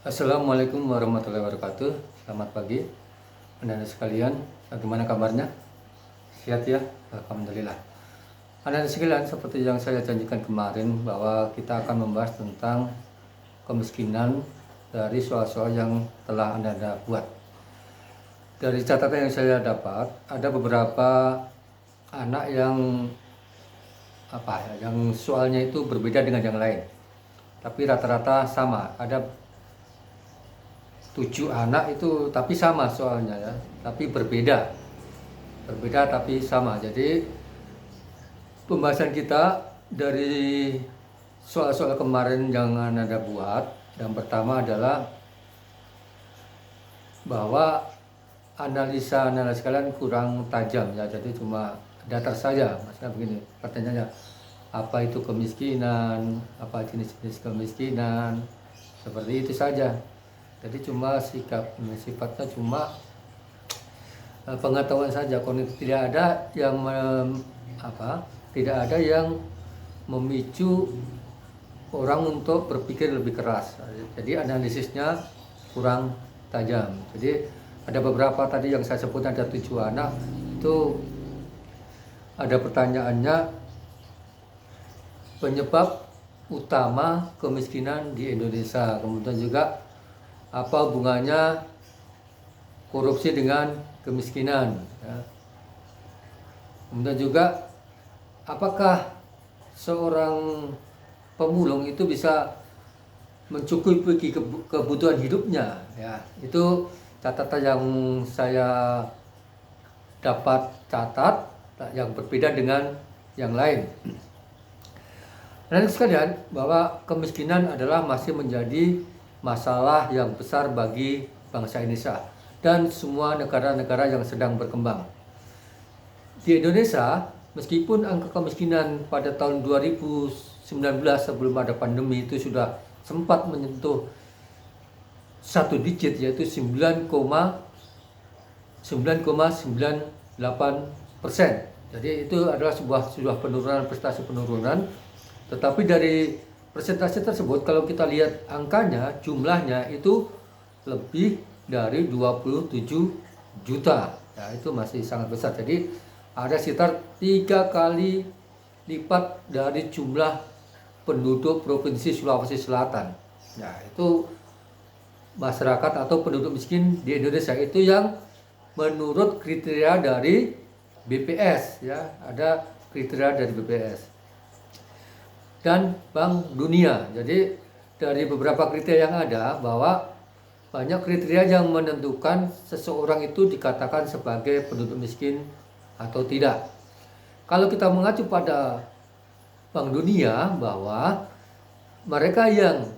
Assalamualaikum warahmatullahi wabarakatuh. Selamat pagi, anak-anak sekalian. Bagaimana kabarnya? Sehat ya? Alhamdulillah. Anak-anak sekalian, seperti yang saya janjikan kemarin bahwa kita akan membahas tentang kemiskinan dari soal-soal yang telah Anda buat. Dari catatan yang saya dapat, ada beberapa anak yang yang soalnya itu berbeda dengan yang lain. Tapi rata-rata sama. Ada 7 anak itu tapi sama soalnya ya, tapi berbeda tapi sama. Jadi pembahasan kita dari soal-soal kemarin yang Anda buat, yang pertama adalah bahwa analisa kalian kurang tajam ya, jadi cuma datar saja. Masalah begini, pertanyaannya apa itu kemiskinan, apa jenis-jenis kemiskinan, seperti itu saja. Jadi cuma sifatnya cuma pengetahuan saja, tidak ada yang tidak ada yang memicu orang untuk berpikir lebih keras. Jadi analisisnya kurang tajam. Jadi ada beberapa tadi yang saya sebut, ada 7 anak itu ada pertanyaannya, penyebab utama kemiskinan di Indonesia, kemudian juga apa hubungannya korupsi dengan kemiskinan ya. Kemudian juga apakah seorang pemulung itu bisa mencukupi kebutuhan hidupnya ya. Itu catatan yang saya dapat catat yang berbeda dengan yang lain. Dan sekalian, bahwa kemiskinan adalah masih menjadi masalah yang besar bagi bangsa Indonesia dan semua negara-negara yang sedang berkembang. Di Indonesia, meskipun angka kemiskinan pada tahun 2019 sebelum ada pandemi itu sudah sempat menyentuh 1 digit, yaitu 9,98%. Jadi itu adalah sebuah penurunan, prestasi penurunan. Tetapi dari persentase tersebut, kalau kita lihat angkanya, jumlahnya itu lebih dari 27 juta. Ya, itu masih sangat besar. Jadi ada sekitar 3 kali lipat dari jumlah penduduk Provinsi Sulawesi Selatan. Ya, itu masyarakat atau penduduk miskin di Indonesia itu yang menurut kriteria dari BPS ya, ada kriteria dari BPS dan Bank Dunia. Jadi dari beberapa kriteria yang ada, bahwa banyak kriteria yang menentukan seseorang itu dikatakan sebagai penduduk miskin atau tidak. Kalau kita mengacu pada Bank Dunia, bahwa mereka yang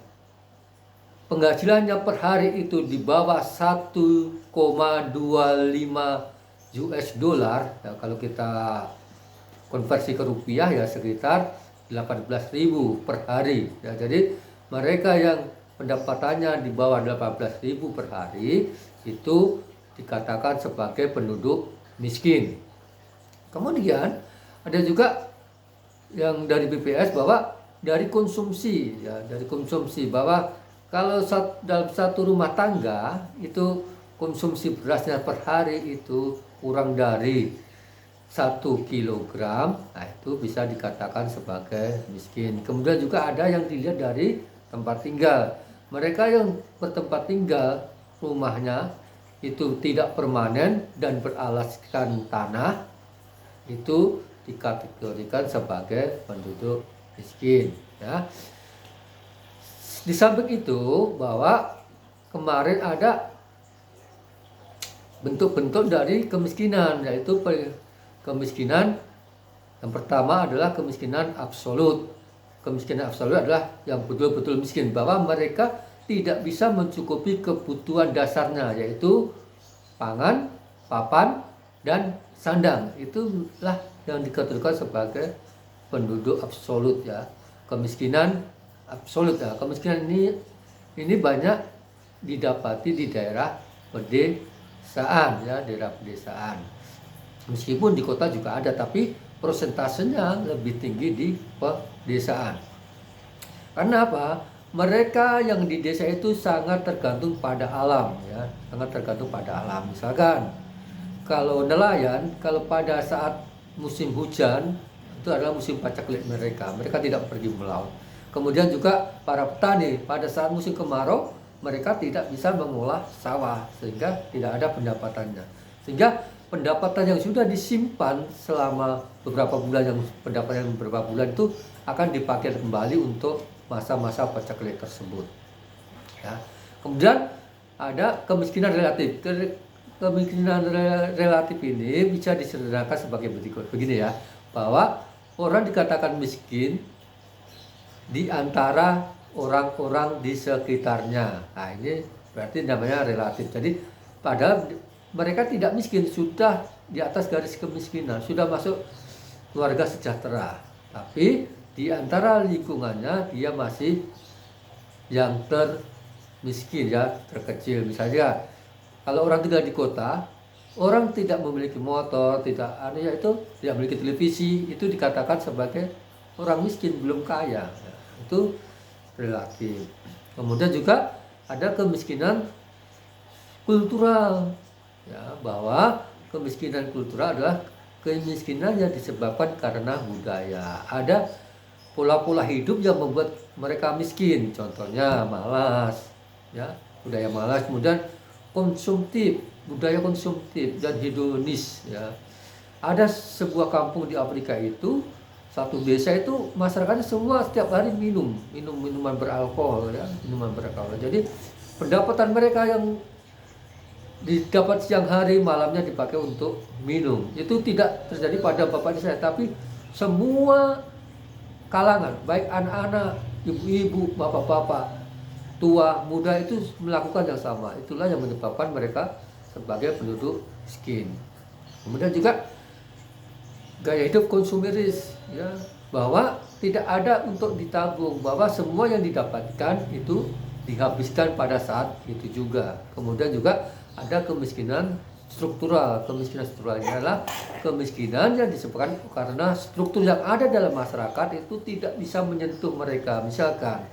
penghasilannya per hari itu di bawah 1,25 US dollar, ya, kalau kita konversi ke rupiah ya sekitar 18.000 per hari ya. Jadi mereka yang pendapatannya di bawah 18.000 per hari itu dikatakan sebagai penduduk miskin. Kemudian ada juga yang dari BPS, bahwa dari konsumsi ya, bahwa kalau dalam satu rumah tangga itu konsumsi berasnya per hari itu kurang dari 1 kilogram, nah itu bisa dikatakan sebagai miskin. Kemudian juga ada yang dilihat dari tempat tinggal. Mereka yang bertempat tinggal rumahnya itu tidak permanen dan beralaskan tanah, itu dikategorikan sebagai penduduk miskin ya. Di samping itu, bahwa kemarin ada bentuk-bentuk dari kemiskinan, yaitu kemiskinan yang pertama adalah kemiskinan absolut. Kemiskinan absolut adalah yang betul-betul miskin, bahwa mereka tidak bisa mencukupi kebutuhan dasarnya, yaitu pangan, papan, dan sandang. Itulah yang dikategorikan sebagai penduduk absolut ya. Kemiskinan absolut ya. Kemiskinan ini banyak didapati di daerah pedesaan ya, daerah pedesaan. Meskipun di kota juga ada, tapi persentasenya lebih tinggi di pedesaan. Karena apa? mereka yang di desa itu sangat tergantung pada alam, ya, sangat tergantung pada alam. Misalkan kalau nelayan, kalau pada saat musim hujan itu adalah musim pacaklik mereka, mereka tidak pergi melaut. Kemudian juga para petani pada saat musim kemarau mereka tidak bisa mengolah sawah sehingga tidak ada pendapatannya. Sehingga pendapatan yang sudah disimpan selama beberapa bulan, pendapatan beberapa bulan itu akan dipakai kembali untuk masa-masa pacaklik tersebut. Ya. Kemudian ada kemiskinan relatif. Kemiskinan relatif ini bisa disederhanakan sebagai berikut. Begini ya, bahwa orang dikatakan miskin di antara orang-orang di sekitarnya. Nah, ini berarti namanya relatif. Jadi padahal mereka tidak miskin, sudah di atas garis kemiskinan, sudah masuk keluarga sejahtera. Tapi di antara lingkungannya dia masih yang termiskin, ya, terkecil. Misalnya kalau orang tinggal di kota, orang tidak memiliki motor, tidak memiliki televisi, itu dikatakan sebagai orang miskin, belum kaya. Itu relatif. Kemudian juga ada kemiskinan kultural, ya, bahwa kemiskinan kultural adalah kemiskinan yang disebabkan karena budaya. Ada pola-pola hidup yang membuat mereka miskin, contohnya malas, ya, budaya malas. Kemudian konsumtif, budaya konsumtif dan hedonis, ya. Ada sebuah kampung di Afrika itu, satu desa itu masyarakatnya semua setiap hari minum minuman beralkohol, ya, minuman beralkohol. Jadi pendapatan mereka yang didapat siang hari, malamnya dipakai untuk minum. Itu tidak terjadi pada bapak saya, tapi semua kalangan, baik anak-anak, ibu-ibu, bapak-bapak, tua, muda itu melakukan yang sama. Itulah yang menyebabkan mereka sebagai penduduk miskin. Kemudian juga gaya hidup konsumeris, ya, bahwa tidak ada untuk ditabung, bahwa semua yang didapatkan itu dihabiskan pada saat itu juga. Kemudian juga ada kemiskinan struktural. Kemiskinan struktural adalah kemiskinan yang disebabkan karena struktur yang ada dalam masyarakat itu tidak bisa menyentuh mereka. Misalkan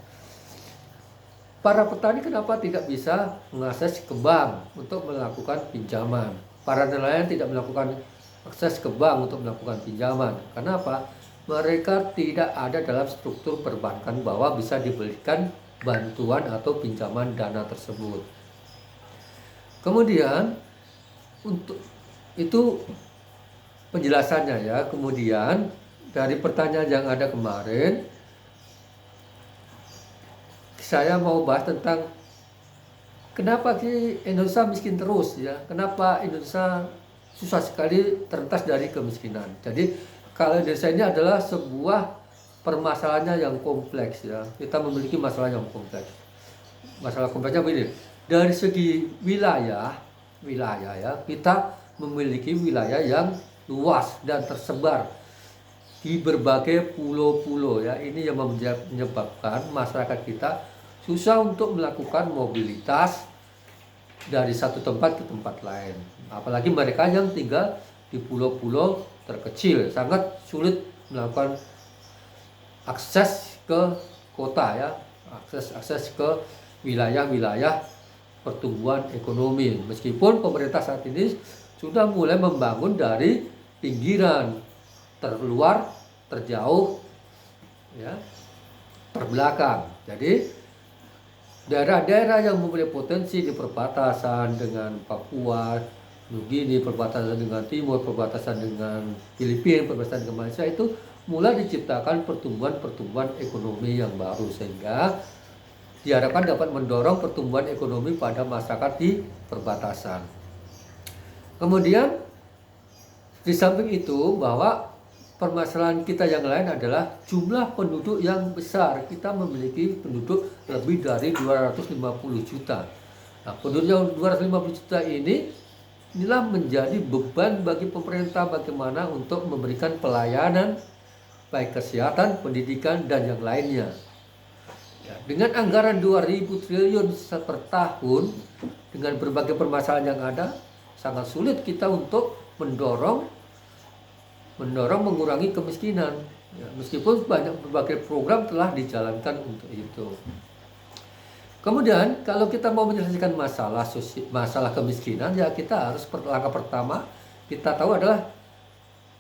para petani kenapa tidak bisa mengakses ke bank untuk melakukan pinjaman? Para nelayan tidak melakukan akses ke bank untuk melakukan pinjaman. Kenapa? Mereka tidak ada dalam struktur perbankan bahwa bisa diberikan bantuan atau pinjaman dana tersebut. Kemudian untuk itu penjelasannya, ya. Kemudian dari pertanyaan yang ada kemarin, saya mau bahas tentang kenapa sih Indonesia miskin terus, ya? Kenapa Indonesia susah sekali terlepas dari kemiskinan? Jadi kalau Indonesia ini adalah sebuah permasalahannya yang kompleks, ya. Kita memiliki masalah yang kompleks. Masalah kompleksnya begini. Dari segi wilayah, ya, kita memiliki wilayah yang luas dan tersebar di berbagai pulau-pulau, ya. Ini yang menyebabkan masyarakat kita susah untuk melakukan mobilitas dari satu tempat ke tempat lain. Apalagi mereka yang tinggal di pulau-pulau terkecil, sangat sulit melakukan akses ke kota, ya, akses ke wilayah-wilayah pertumbuhan ekonomi. Meskipun pemerintah saat ini sudah mulai membangun dari pinggiran, terluar, terjauh, ya, terbelakang. Jadi daerah-daerah yang memiliki potensi di perbatasan dengan Papua, Nugini, perbatasan dengan Timur, perbatasan dengan Filipina, perbatasan dengan Malaysia, itu mulai diciptakan pertumbuhan ekonomi yang baru, sehingga diharapkan dapat mendorong pertumbuhan ekonomi pada masyarakat di perbatasan. Kemudian di samping itu, bahwa permasalahan kita yang lain adalah jumlah penduduk yang besar. Kita memiliki penduduk lebih dari 250 juta. Nah, penduduk yang 250 juta inilah menjadi beban bagi pemerintah bagaimana untuk memberikan pelayanan baik kesehatan, pendidikan, dan yang lainnya. Ya, dengan anggaran 2.000 triliun per tahun, dengan berbagai permasalahan yang ada, sangat sulit kita untuk mendorong mengurangi kemiskinan. Ya, meskipun berbagai program telah dijalankan untuk itu. Kemudian kalau kita mau menyelesaikan masalah kemiskinan, ya kita harus langkah pertama kita tahu adalah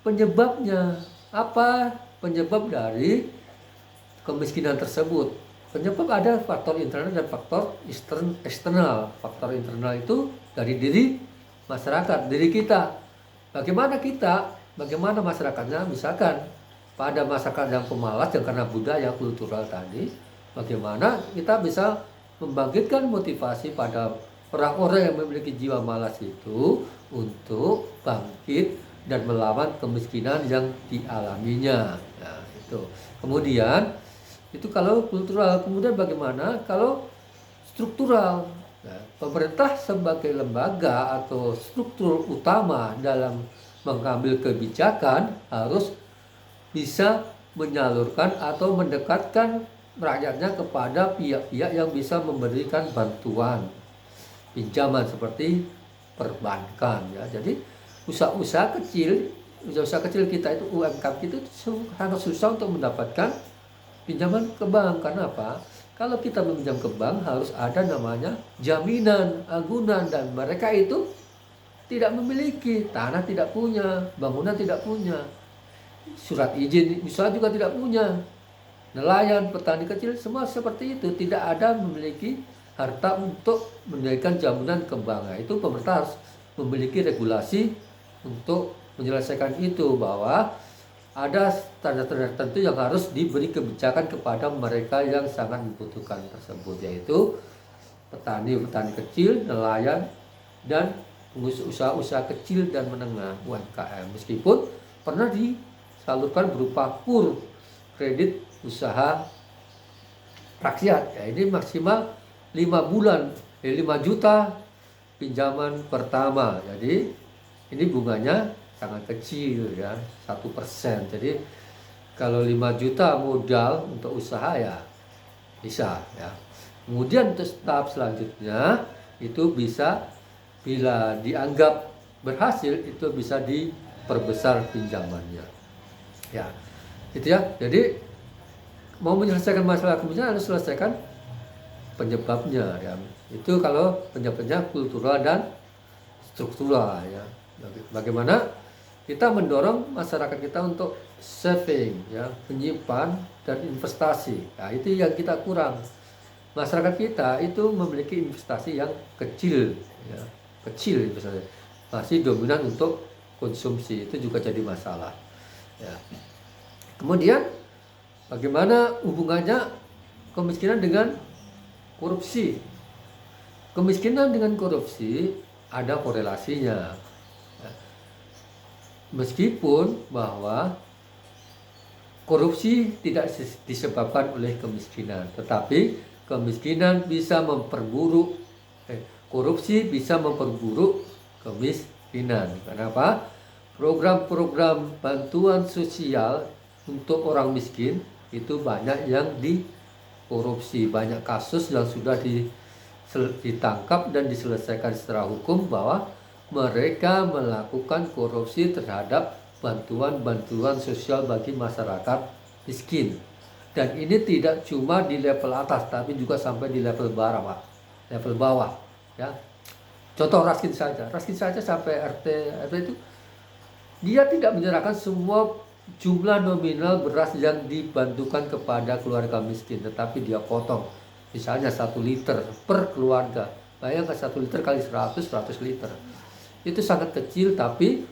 penyebabnya. Apa penyebab dari kemiskinan tersebut? Penyebab ada faktor internal dan faktor eksternal. Faktor internal itu dari diri masyarakat, diri kita. Bagaimana masyarakatnya? Misalkan pada masyarakat yang pemalas yang karena budaya kultural tadi, bagaimana kita bisa membangkitkan motivasi pada orang-orang yang memiliki jiwa malas itu untuk bangkit dan melawan kemiskinan yang dialaminya. Nah, itu. Kemudian itu kalau kultural. Kemudian bagaimana kalau struktural? Nah, pemerintah sebagai lembaga atau struktur utama dalam mengambil kebijakan harus bisa menyalurkan atau mendekatkan rakyatnya kepada pihak-pihak yang bisa memberikan bantuan pinjaman seperti perbankan, ya. Jadi usaha-usaha kecil kita itu, UMKM itu sangat susah untuk mendapatkan pinjaman ke bank. Karena apa? Kalau kita meminjam ke bank harus ada namanya jaminan agunan, dan mereka itu tidak memiliki, tanah tidak punya, bangunan tidak punya, surat izin usaha juga tidak punya. Nelayan, petani kecil semua seperti itu, tidak ada memiliki harta untuk mendirikan jaminan ke bank. Nah, itu pemerintah harus memiliki regulasi untuk menyelesaikan itu, bahwa ada standar-standar tertentu yang harus diberi kebijakan kepada mereka yang sangat membutuhkan tersebut, yaitu petani kecil, nelayan, dan usaha-usaha kecil dan menengah UMKM. Meskipun pernah disalurkan berupa KUR, kredit usaha rakyat, ya, ini maksimal 5 bulan, 5 juta pinjaman pertama. Jadi ini bunganya sangat kecil, ya, 1%. Jadi kalau 5 juta modal untuk usaha, ya bisa, ya. Kemudian untuk tahap selanjutnya itu bisa, bila dianggap berhasil, itu bisa diperbesar pinjamannya, ya. Itu ya. Jadi mau menyelesaikan masalah kemiskinan harus selesaikan penyebabnya, ya. Itu kalau penyebabnya kultural dan struktural, ya. Bagaimana kita mendorong masyarakat kita untuk saving, ya, menyimpan dan investasi. Nah, itu yang kita kurang. Masyarakat kita itu memiliki investasi yang kecil, ya, kecil misalnya, masih dominan untuk konsumsi. Itu juga jadi masalah, ya. Kemudian bagaimana hubungannya kemiskinan dengan korupsi? Kemiskinan dengan korupsi ada korelasinya, ya. Meskipun bahwa korupsi tidak disebabkan oleh kemiskinan, tetapi kemiskinan bisa memperburuk, korupsi bisa memperburuk kemiskinan. Kenapa? Program-program bantuan sosial untuk orang miskin itu banyak yang dikorupsi. Banyak kasus yang sudah ditangkap dan diselesaikan secara hukum bahwa mereka melakukan korupsi terhadap bantuan-bantuan sosial bagi masyarakat miskin. Dan ini tidak cuma di level atas, tapi juga sampai di level bawah, ya. Contoh Raskin saja sampai RT itu dia tidak menyerahkan semua jumlah nominal beras yang dibantukan kepada keluarga miskin, tetapi dia potong misalnya 1 liter per keluarga. Bayangkan 1 liter kali 100 liter. Itu sangat kecil, tapi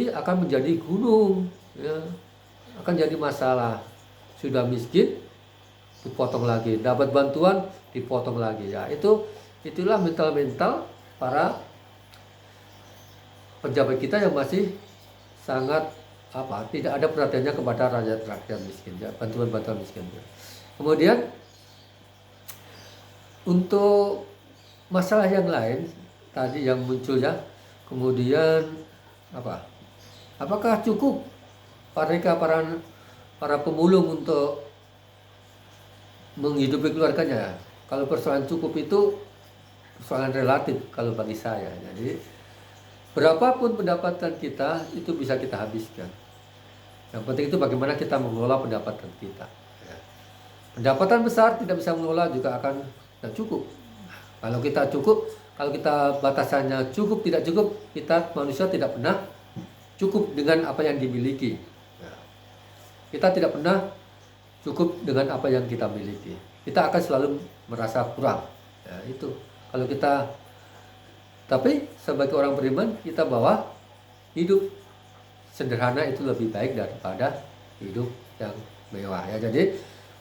akan menjadi gunung, ya. Akan jadi masalah. Sudah miskin dipotong lagi, dapat bantuan dipotong lagi, ya. Itulah mental para pejabat kita yang masih sangat tidak ada perhatiannya kepada rakyat miskin, ya, bantuan miskin, ya. Kemudian untuk masalah yang lain tadi yang muncul, ya, kemudian apakah cukup para pemulung untuk menghidupi keluarganya? Kalau persoalan cukup itu persoalan relatif kalau bagi saya. Jadi berapapun pendapatan kita itu bisa kita habiskan. Yang penting itu bagaimana kita mengelola pendapatan kita, ya. Pendapatan besar tidak bisa mengelola juga akan tidak cukup. Kalau kita cukup, kalau kita batasannya cukup tidak cukup, kita manusia tidak pernah cukup dengan apa yang dimiliki. Ya. Kita tidak pernah cukup dengan apa yang kita miliki. Kita akan selalu merasa kurang. Ya, itu. Kalau kita, tapi sebagai orang beriman, kita bahwa hidup sederhana itu lebih baik daripada hidup yang mewah. Ya, jadi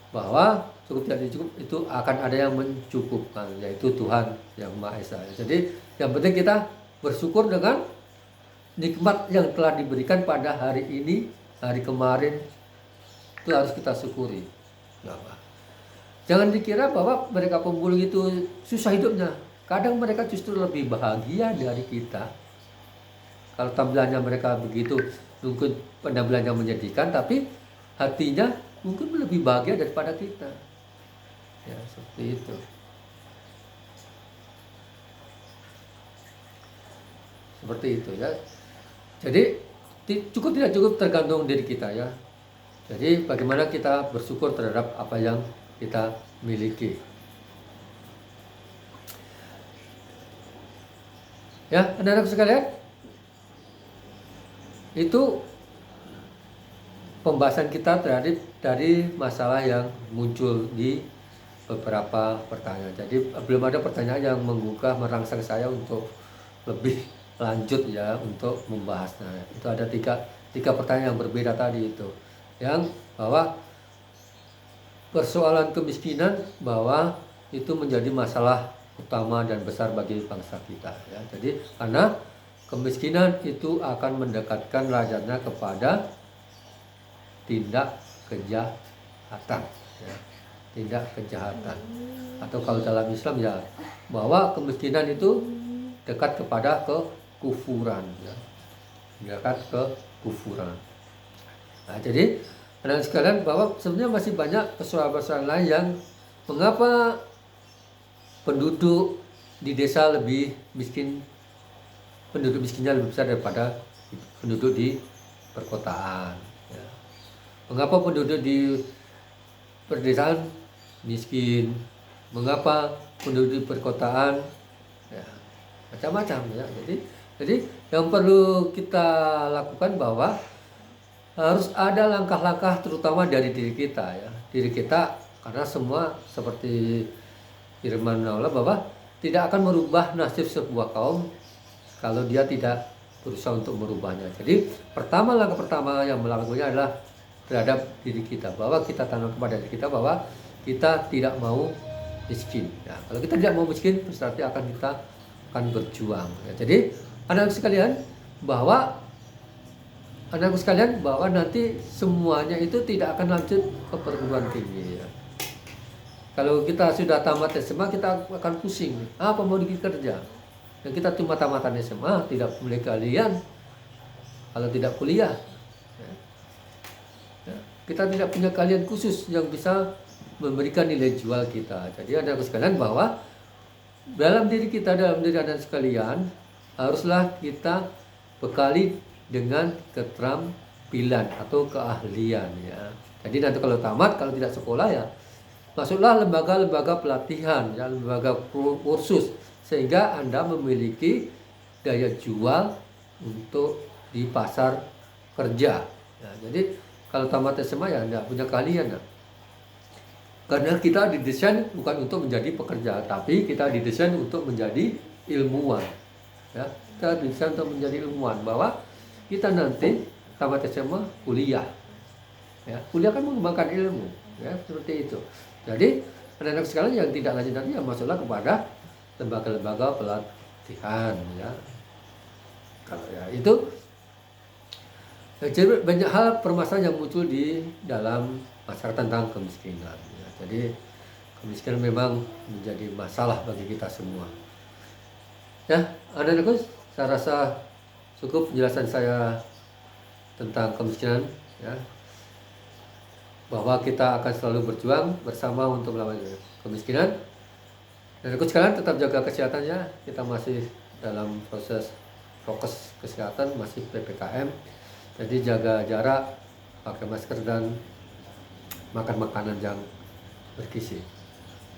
bahwa cukup tidak cukup itu akan ada yang mencukupkan, yaitu Tuhan yang Maha Esa. Jadi yang penting kita bersyukur dengan nikmat yang telah diberikan pada hari ini, hari kemarin, itu harus kita syukuri. Jangan dikira bahwa mereka pemulung itu susah hidupnya. Kadang mereka justru lebih bahagia dari kita. Kalau tampilannya mereka begitu, mungkin penampilannya menyedihkan, tapi hatinya mungkin lebih bahagia daripada kita. Ya, seperti itu. Seperti itu ya. Jadi cukup tidak cukup tergantung diri kita ya. Jadi bagaimana kita bersyukur terhadap apa yang kita miliki. Ya, anak-anak sekalian, itu pembahasan kita terhadap dari masalah yang muncul di beberapa pertanyaan. Jadi belum ada pertanyaan yang menggugah merangsang saya untuk lebih lanjut ya untuk membahasnya. Itu ada tiga pertanyaan yang berbeda tadi itu. Yang bahwa persoalan kemiskinan bahwa itu menjadi masalah utama dan besar bagi bangsa kita ya. Jadi karena kemiskinan itu akan mendekatkan rakyatnya kepada tindak kejahatan ya. Tindak kejahatan, atau kalau dalam Islam ya bahwa kemiskinan itu dekat kepada kekufuran ya. Dekat ke kufuran. Nah, jadi anak sekalian bahwa sebenarnya masih banyak persoalan-persoalan lain yang mengapa penduduk di desa lebih miskin, penduduk miskinnya lebih besar daripada penduduk di perkotaan ya. Mengapa penduduk di pedesaan miskin, mengapa penduduk di perkotaan ya, macam-macam ya. Jadi yang perlu kita lakukan bahwa harus ada langkah-langkah terutama dari diri kita ya. Diri kita, karena semua seperti firman Allah bahwa tidak akan merubah nasib sebuah kaum kalau dia tidak berusaha untuk merubahnya. Jadi langkah pertama yang melakukannya adalah terhadap diri kita, bahwa kita tanam kepada diri kita bahwa kita tidak mau miskin. Ya, kalau kita tidak mau miskin, berarti kita akan berjuang. Ya, jadi anak-anak sekalian bahwa nanti semuanya itu tidak akan lanjut ke perguruan tinggi. Ya. Kalau kita sudah tamat SMA, kita akan pusing. Apa mau dikerja? Dan kita cuma tamatan SMA, tidak boleh kalian kalau tidak kuliah. Kita tidak punya keahlian khusus yang bisa memberikan nilai jual kita. Jadi anak sekalian bahwa dalam diri kita, dalam diri anak sekalian, haruslah kita bekali dengan keterampilan atau keahlian ya. Jadi nanti kalau tamat, kalau tidak sekolah ya, masuklah lembaga-lembaga pelatihan, ya, lembaga kursus, sehingga Anda memiliki daya jual untuk di pasar kerja. Ya, jadi kalau tamat SMA ya tidak punya keahlian ya. Karena kita didesain bukan untuk menjadi pekerja, tapi kita didesain untuk menjadi ilmuwan. Ya, kita didesain untuk menjadi ilmuwan, bahwa kita nanti tamat SMA kuliah. Ya, kuliah kan mengembangkan ilmu, ya seperti itu. Jadi anak-anak sekalian yang tidak lanjut nanti ya masuklah kepada lembaga-lembaga pelatihan ya. Kalau ya itu. Jadi banyak hal permasalahan yang muncul di dalam masyarakat tentang kemiskinan. Ya, jadi kemiskinan memang menjadi masalah bagi kita semua. Ya, anak-anakku, saya rasa cukup penjelasan saya tentang kemiskinan. Ya, bahwa kita akan selalu berjuang bersama untuk melawan kemiskinan. Dan anak-anakku sekalian tetap jaga kesehatannya. Kita masih dalam proses prokes kesehatan, masih PPKM. Jadi jaga jarak, pakai masker, dan makan makanan yang bergizi.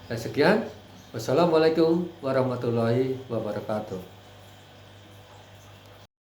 Dan sekian, wassalamualaikum warahmatullahi wabarakatuh.